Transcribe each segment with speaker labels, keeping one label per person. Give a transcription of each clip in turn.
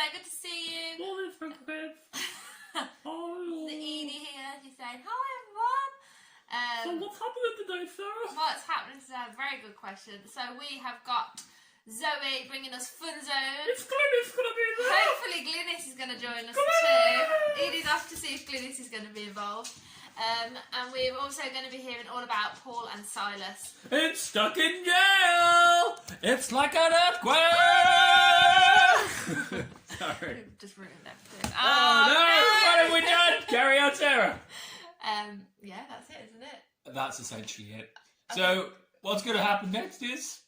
Speaker 1: so good to see you.
Speaker 2: Morning, Sprinkleheads. Oh.
Speaker 1: The Edie here, she's saying, hi everyone.
Speaker 2: So what's happening today, Sarah?
Speaker 1: What's happening today? Very good question. So we have got Zoe bringing us Funz Zone.
Speaker 2: It's Glynis gonna be there.
Speaker 1: Hopefully Glynis is going to join us too. Edie's off to see if Glynis is going to be involved. And we're also going to be hearing all about Paul and Silas.
Speaker 2: It's stuck in jail. It's like an earthquake. Sorry.
Speaker 1: Just ruined everything.
Speaker 2: Oh no! What have we done? Carry on, Sarah.
Speaker 1: Yeah, that's it, isn't it?
Speaker 2: That's essentially it. So what's going to happen next is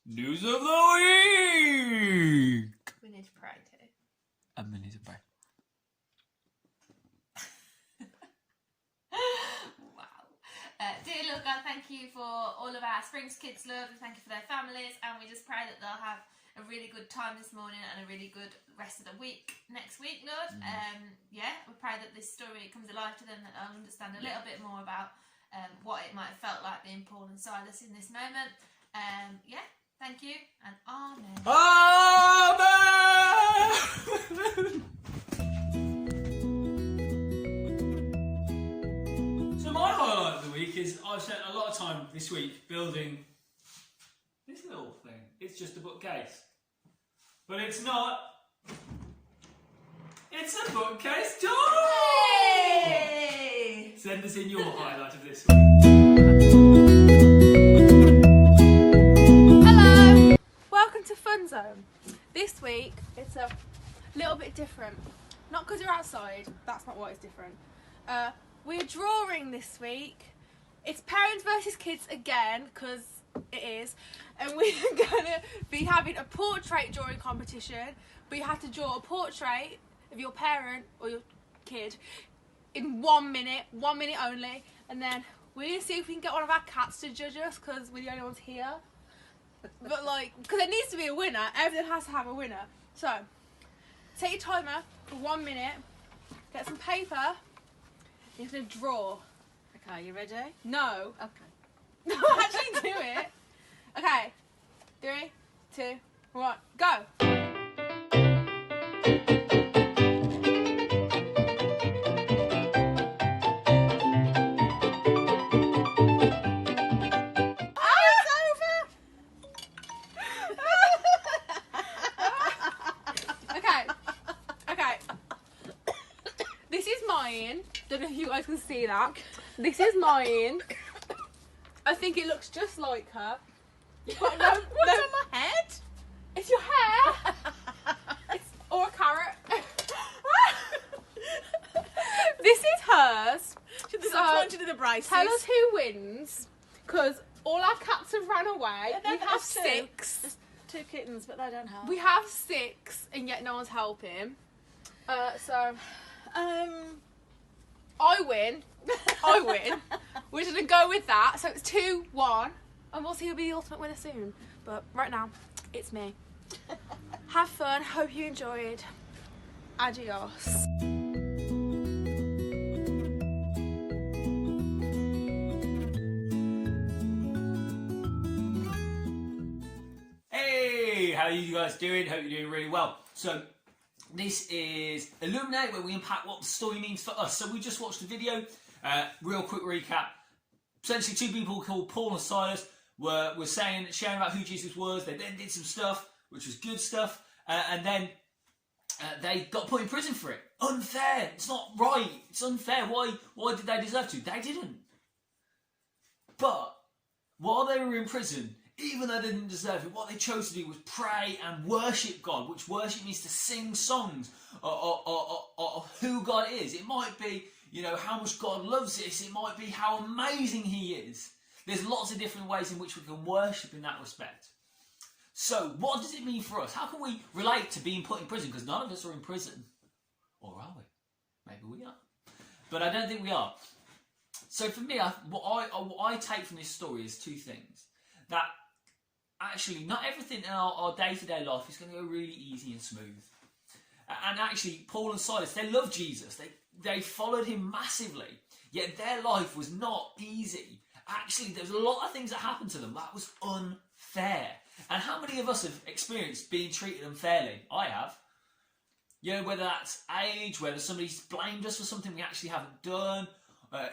Speaker 2: news of the week.
Speaker 1: We need to pray too.
Speaker 2: And we need to pray.
Speaker 1: Wow. Dear Lord God, thank you for all of our Springs Kids love, and thank you for their families, and we just pray that they'll have a really good time this morning and a really good rest of the week next week, Lord. Yeah, we pray that this story comes alive to them, that they'll understand a little bit more about what it might have felt like being Paul and Silas in this moment. Yeah, thank you, and amen.
Speaker 2: Amen! So my highlight of the week is I've spent a lot of time this week building this little thing. It's just a bookcase. But it's not. It's a bookcase toy!
Speaker 1: Hey!
Speaker 2: Send us in your highlight of this week.
Speaker 3: Hello! Welcome to Funz Zone. This week it's a little bit different. Not because you're outside, that's not why it's different. We're drawing this week. It's parents versus kids again, because it is. And we're going to be having a portrait drawing competition. But you have to draw a portrait of your parent or your kid in 1 minute only. And then we're going to see if we can get one of our cats to judge us, because we're the only ones here. But like, because there needs to be a winner. Everything has to have a winner. So, take your timer for 1 minute. Get some paper. You're going to draw.
Speaker 1: Okay, you ready?
Speaker 3: No.
Speaker 1: Okay.
Speaker 3: No, actually do it. Okay. 3, 2, 1, go. Don't know if you guys can see that. This is mine. I think it looks just like her. You've got no,
Speaker 1: What's on my head?
Speaker 3: It's your hair. Or a carrot. This is hers.
Speaker 1: Should
Speaker 3: So,
Speaker 1: pointed to the braces.
Speaker 3: tell us who wins, because all our cats have ran away.
Speaker 1: Yeah,
Speaker 3: we have
Speaker 1: that's two.
Speaker 3: 6.
Speaker 1: There's 2 kittens, but they don't help.
Speaker 3: We have 6, and yet no one's helping. So I win. I win. We're just going to go with that. So it's 2-1. And we'll see who'll be the ultimate winner soon. But right now, it's me. Have fun. Hope you enjoyed. Adios.
Speaker 2: Hey, how are you guys doing? Hope you're doing really well. So, this is Illuminate, where we unpack what the story means for us. So we just watched the video. Real quick recap. Essentially, 2 people called Paul and Silas were sharing about who Jesus was. They then did some stuff, which was good stuff. And then they got put in prison for it. Unfair. It's not right. It's unfair. Why did they deserve to? They didn't. But while they were in prison, even though they didn't deserve it, what they chose to do was pray and worship God, which worship means to sing songs of who God is. It might be, how much God loves us. It might be how amazing He is. There's lots of different ways in which we can worship in that respect. So, what does it mean for us? How can we relate to being put in prison? Because none of us are in prison. Or are we? Maybe we are. But I don't think we are. So for me, what I take from this story is 2 things. That actually, not everything in our day-to-day life is going to go really easy and smooth. And actually, Paul and Silas, they loved Jesus. They followed him massively. Yet their life was not easy. Actually, there's a lot of things that happened to them that was unfair. And how many of us have experienced being treated unfairly? I have. You know, whether that's age, whether somebody's blamed us for something we actually haven't done.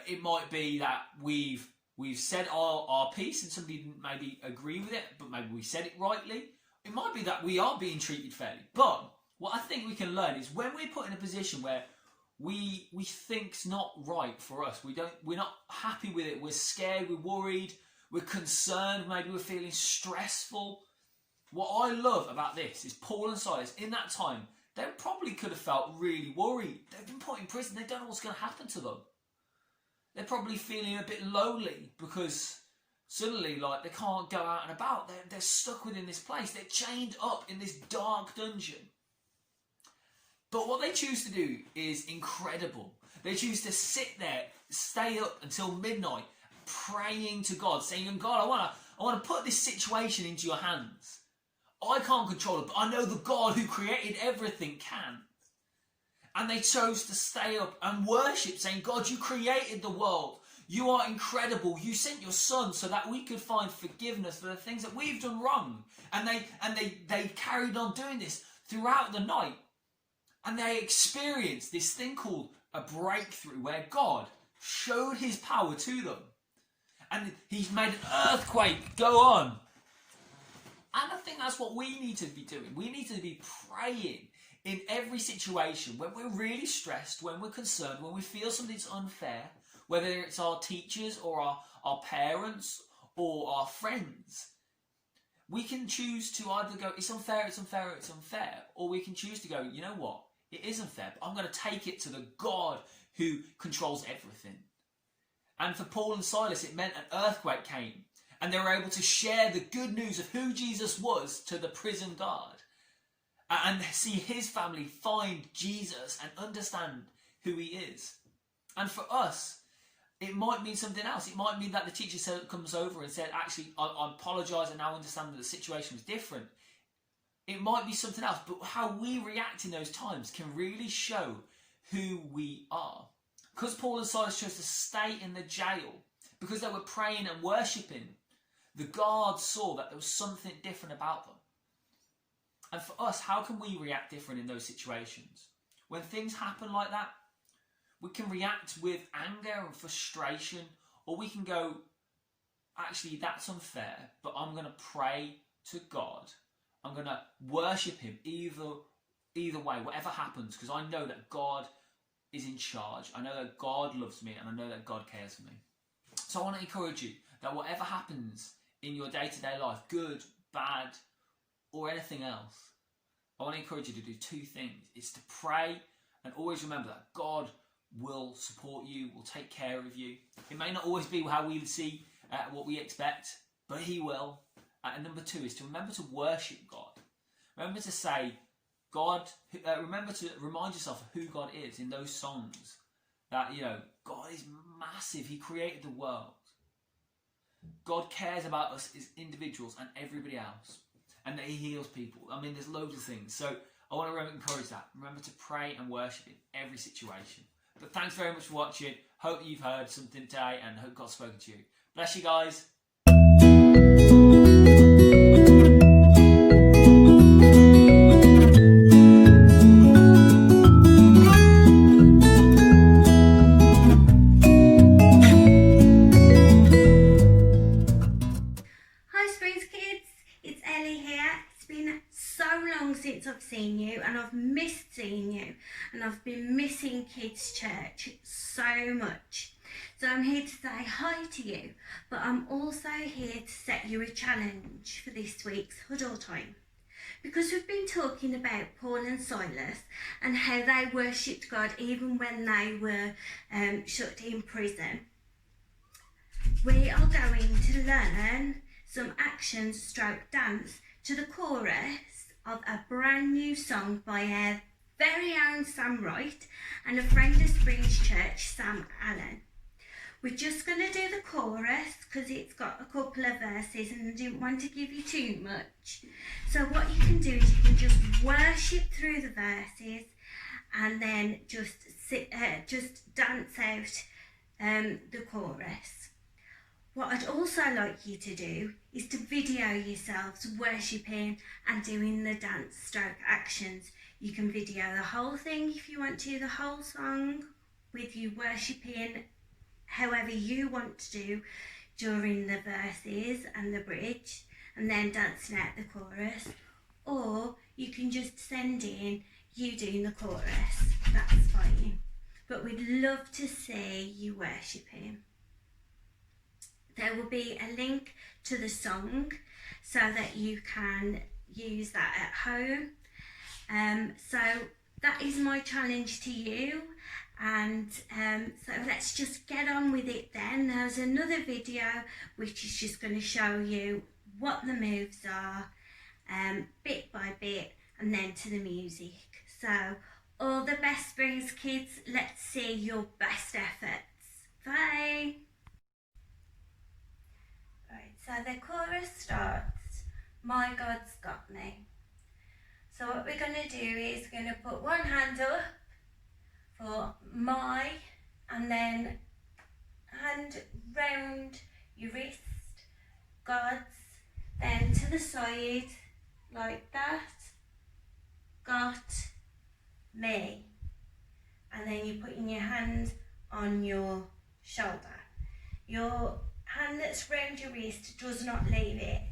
Speaker 2: It might be that we've said our piece and somebody didn't maybe agree with it, but maybe we said it rightly. It might be that we are being treated fairly. But what I think we can learn is when we're put in a position where we think's not right for us, we're not happy with it, we're scared, we're worried, we're concerned, maybe we're feeling stressful. What I love about this is Paul and Silas, in that time, they probably could have felt really worried. They've been put in prison, they don't know what's going to happen to them. They're probably feeling a bit lonely because suddenly, like, they can't go out and about. They're stuck within this place. They're chained up in this dark dungeon. But what they choose to do is incredible. They choose to sit there, stay up until midnight, praying to God, saying, God, I want to put this situation into your hands. I can't control it, but I know the God who created everything can. And they chose to stay up and worship, saying, God, you created the world. You are incredible. You sent your son so that we could find forgiveness for the things that we've done wrong. And they carried on doing this throughout the night. And they experienced this thing called a breakthrough where God showed his power to them. And he's made an earthquake go on. And I think that's what we need to be doing. We need to be praying in every situation when we're really stressed, when we're concerned, when we feel something's unfair, whether it's our teachers or our parents or our friends. We can choose to either go, it's unfair, it's unfair, it's unfair. Or we can choose to go, you know what? It is unfair, but I'm going to take it to the God who controls everything. And for Paul and Silas, it meant an earthquake came. And they were able to share the good news of who Jesus was to the prison guard. And see his family find Jesus and understand who he is. And for us, it might mean something else. It might mean that the teacher comes over and said, actually, I apologise, and now understand that the situation was different. It might be something else, but how we react in those times can really show who we are. Because Paul and Silas chose to stay in the jail, because they were praying and worshipping, the guards saw that there was something different about them. And for us, how can we react different in those situations? When things happen like that, we can react with anger and frustration, or we can go, actually, that's unfair, but I'm going to pray to God. I'm going to worship him either way, whatever happens, because I know that God is in charge. I know that God loves me, and I know that God cares for me. So I want to encourage you that whatever happens in your day-to-day life, good, bad, or anything else, I want to encourage you to do two things. It's to pray and always remember that God will support you, will take care of you. It may not always be how we see what we expect, but he will. And number two is to remember to worship God. Remember to say, God, remember to remind yourself of who God is in those songs. That, you know, God is massive. He created the world. God cares about us as individuals and everybody else. And that he heals people. I mean, there's loads of things. So I want to encourage that. Remember to pray and worship in every situation. But thanks very much for watching. Hope you've heard something today and hope God's spoken to you. Bless you guys.
Speaker 4: Since I've seen you, and I've missed seeing you, and I've been missing kids church so much. So I'm here to say hi to you, but I'm also here to set you a challenge for this week's huddle time, because we've been talking about Paul and Silas and how they worshipped God even when they were shut in prison. We are going to learn some action stroke dance to the chorus of a brand new song by our very own Sam Wright and a friend of Springs Church, Sam Allen. We're just going to do the chorus because it's got a couple of verses and I didn't want to give you too much. So what you can do is you can just worship through the verses and then just dance out the chorus. what I'd also like you to do is to video yourselves worshipping and doing the dance stroke actions. You can video the whole thing if you want to, the whole song, with you worshipping however you want to do during the verses and the bridge, and then dancing out the chorus. Or you can just send in you doing the chorus, that's fine. But we'd love to see you worshipping. There will be a link to the song so that you can use that at home. So that is my challenge to you, and so let's just get on with it then. There's another video which is just going to show you what the moves are bit by bit, and then to the music. So all the best, Springs kids. Let's see your best efforts. Bye. Right, so the chorus starts, my God's got me. So what we're going to do is we're going to put one hand up for my, and then hand round your wrist, God's, then to the side like that, got me, and then you're putting your hand on your shoulder. Your hand that's round your wrist does not leave it,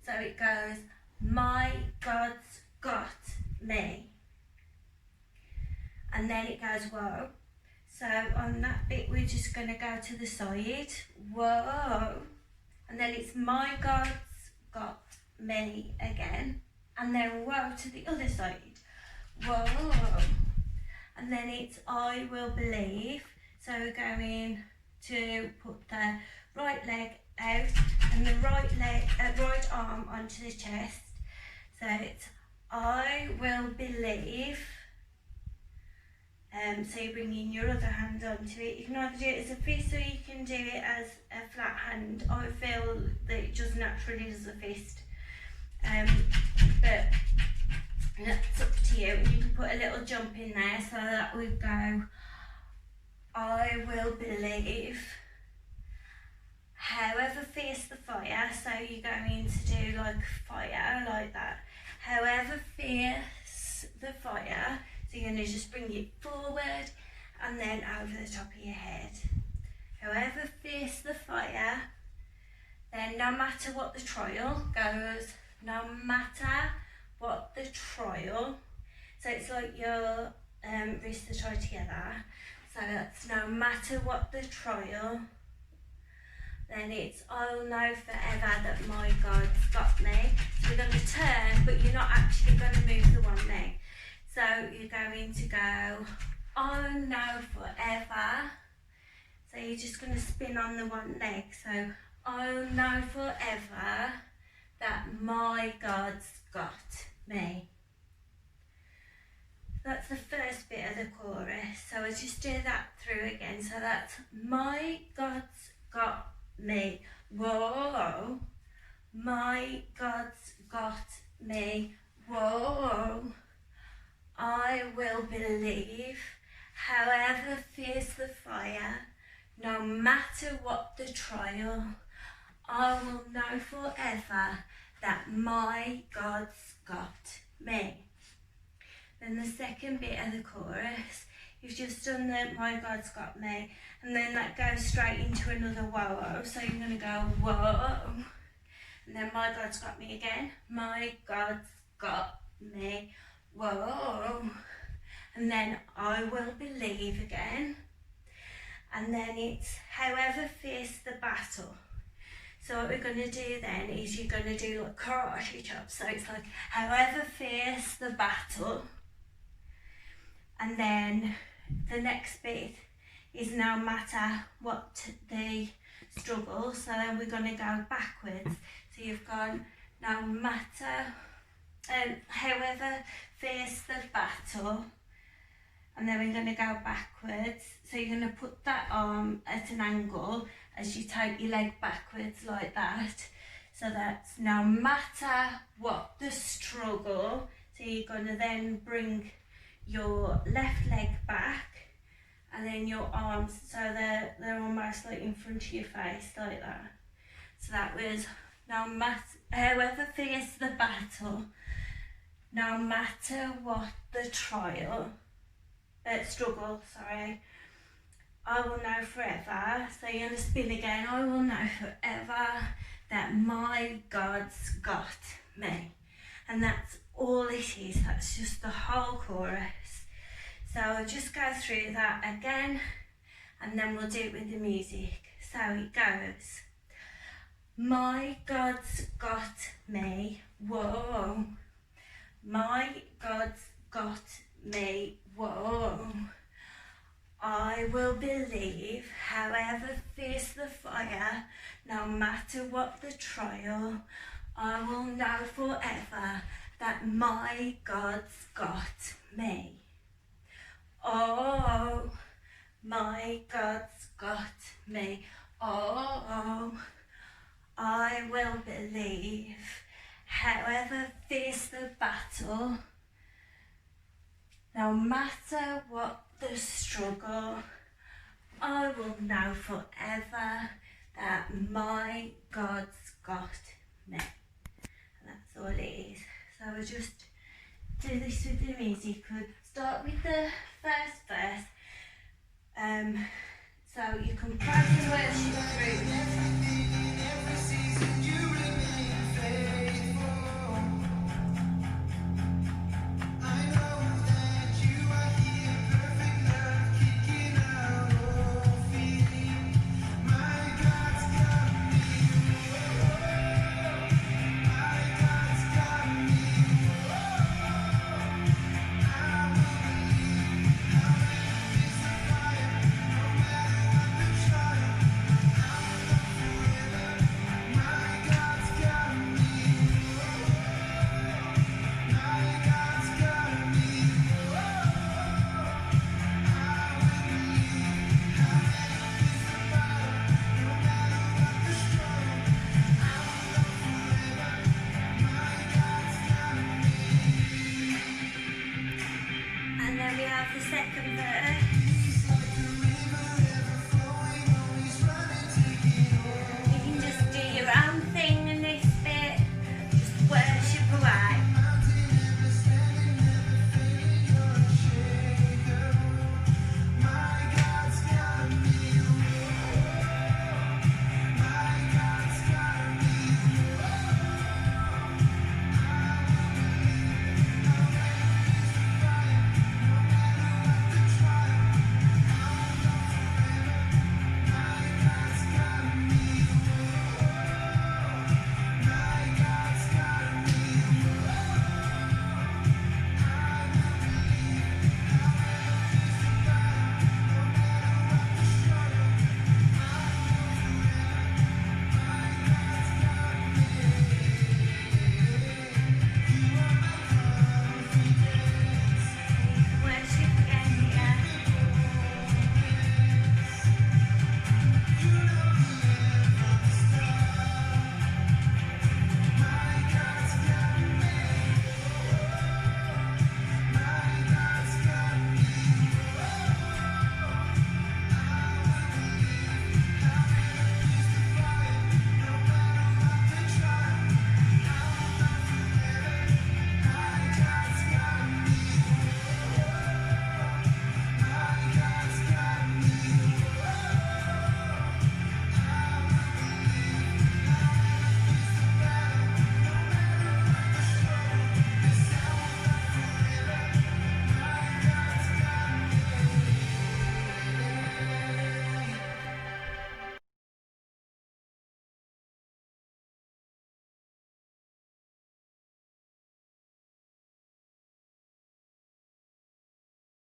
Speaker 4: so it goes, my God's got me, and then it goes whoa. So on that bit we're just going to go to the side, whoa, and then it's my God's got me again, and then whoa to the other side, whoa, and then it's I will believe. So we're going to put the right leg out and the right arm onto the chest. So it's I will believe. So you're bringing your other hand onto it. You can either do it as a fist or you can do it as a flat hand. I feel that it just naturally as a fist. But that's up to you. You can put a little jump in there so that would go, I will believe. However fierce the fire, so you're going to do like fire, like that. However fierce the fire, so you're going to just bring it forward and then over the top of your head. However fierce the fire, then no matter what the trial goes, no matter what the trial, so it's like your wrists are tied together, so that's no matter what the trial, then it's I'll know forever that my God's got me. So we're going to turn, but you're not actually going to move the one leg. So you're going to go, I'll know forever. So you're just going to spin on the one leg. So I'll know forever that my God's got me. That's the first bit of the chorus. So I'll just do that through again. So that's my God's got me. Whoa. My God's got me. Whoa. I will believe, however fierce the fire, no matter what the trial, I will know forever that my God's got me. Then the second bit of the chorus, you've just done the my God's got me, and then that goes straight into another whoa. So you're going to go whoa, and then my God's got me again, my God's got me, whoa, and then I will believe again, and then it's however fierce the battle. So what we're going to do then is you're going to do like karate chops. So it's like however fierce the battle, and then the next bit is no matter what the struggle. So then we're going to go backwards. So you've gone no matter, however fierce the battle, and then we're going to go backwards. So you're going to put that arm at an angle as you take your leg backwards like that. So that's no matter what the struggle. So you're going to then bring your left leg back, and then your arms, so they're almost like in front of your face like that. So that was, no matter, however fierce the battle, no matter what the struggle, I will know forever. So you're going to spin again. I will know forever that my God's got me. And that's all it is. That's just the whole chorus. So I'll just go through that again, and then we'll do it with the music. So it goes. My God's got me. Whoa. My God's got me. Whoa. I will believe, however fierce the fire, no matter what the trial, I will know forever that my God's got me. Oh, my God's got me. Oh, I will believe, however fierce the battle, no matter what the struggle, I will know forever that my God's got me. And that's all it is. So we'll just do this with the music. We'll start with the first verse. So you can praise and worship through this.